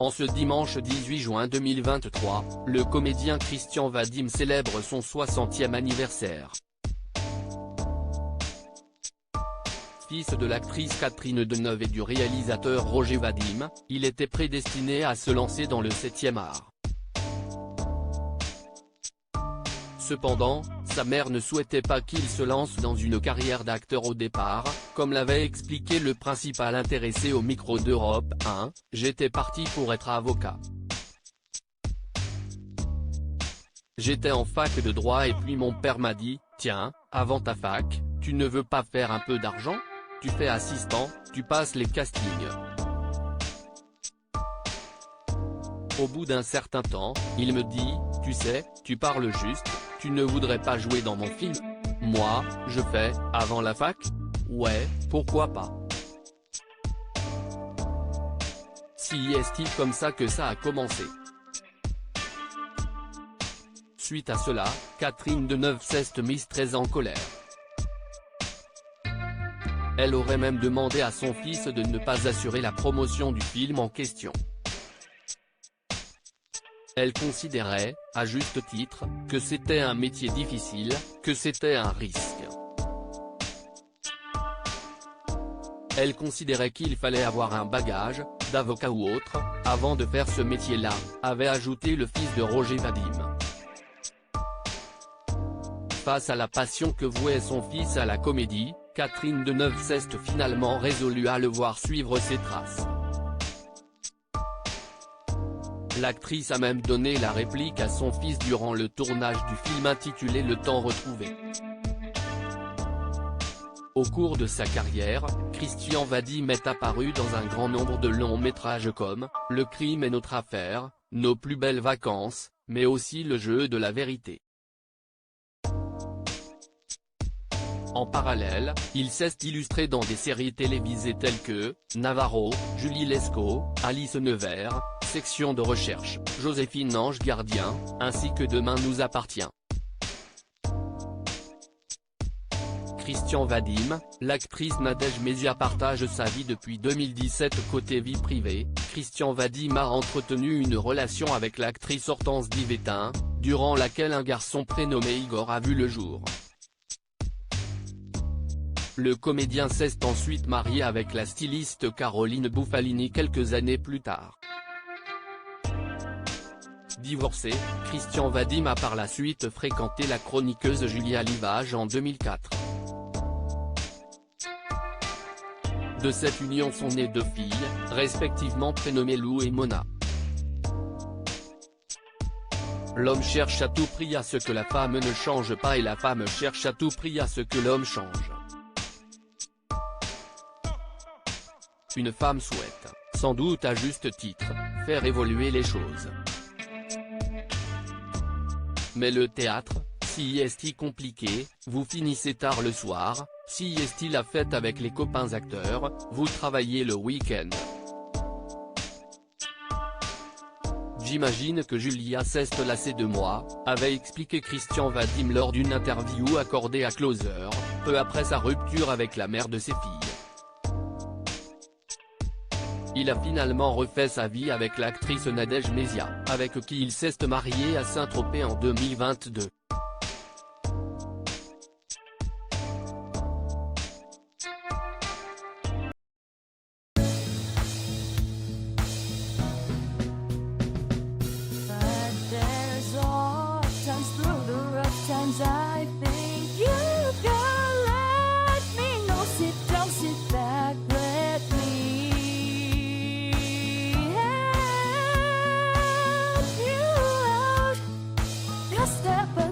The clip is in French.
En ce dimanche 18 juin 2023, le comédien Christian Vadim célèbre son 60e anniversaire. Fils de l'actrice Catherine Deneuve et du réalisateur Roger Vadim, il était prédestiné à se lancer dans le 7e art. Cependant, sa mère ne souhaitait pas qu'il se lance dans une carrière d'acteur au départ, comme l'avait expliqué le principal intéressé au micro d'Europe 1, « J'étais parti pour être avocat. J'étais en fac de droit et puis mon père m'a dit, tiens, avant ta fac, tu ne veux pas faire un peu d'argent ? Tu fais assistant, tu passes les castings. » Au bout d'un certain temps, il me dit, tu sais, tu parles juste, tu ne voudrais pas jouer dans mon film ? Moi, je fais, avant la fac ? Ouais, pourquoi pas. Si est-il comme ça que ça a commencé. Suite à cela, Catherine Deneuve s'est mise très en colère. Elle aurait même demandé à son fils de ne pas assurer la promotion du film en question. Elle considérait, à juste titre, que c'était un métier difficile, que c'était un risque. Elle considérait qu'il fallait avoir un bagage, d'avocat ou autre, avant de faire ce métier-là, avait ajouté le fils de Roger Vadim. Face à la passion que vouait son fils à la comédie, Catherine Deneuve s'est finalement résolue à le voir suivre ses traces. L'actrice a même donné la réplique à son fils durant le tournage du film intitulé Le temps retrouvé. Au cours de sa carrière, Christian Vadim est apparu dans un grand nombre de longs métrages comme « Le crime est notre affaire »,« Nos plus belles vacances », mais aussi Le jeu de la vérité. En parallèle, il s'est illustré dans des séries télévisées telles que Navarro, Julie Lescaut, Alice Nevers, Section de recherche, Joséphine Ange Gardien, ainsi que Demain nous appartient. Christian Vadim, l'actrice Nadège Mézia partage sa vie depuis 2017. Côté vie privée, Christian Vadim a entretenu une relation avec l'actrice Hortense Divétin, durant laquelle un garçon prénommé Igor a vu le jour. Le comédien s'est ensuite marié avec la styliste Caroline Buffalini quelques années plus tard. Divorcé, Christian Vadim a par la suite fréquenté la chroniqueuse Julia Livage en 2004. De cette union sont nées 2 filles, respectivement prénommées Lou et Mona. L'homme cherche à tout prix à ce que la femme ne change pas et la femme cherche à tout prix à ce que l'homme change. Une femme souhaite, sans doute à juste titre, faire évoluer les choses. Mais le théâtre, si est-il compliqué, vous finissez tard le soir, si est-il la fête avec les copains acteurs, vous travaillez le week-end. J'imagine que Julia s'est lassée de moi, avait expliqué Christian Vadim lors d'une interview accordée à Closer, peu après sa rupture avec la mère de ses filles. Il a finalement refait sa vie avec l'actrice Nadège Mézia, avec qui il s'est marié à Saint-Tropez en 2022. Step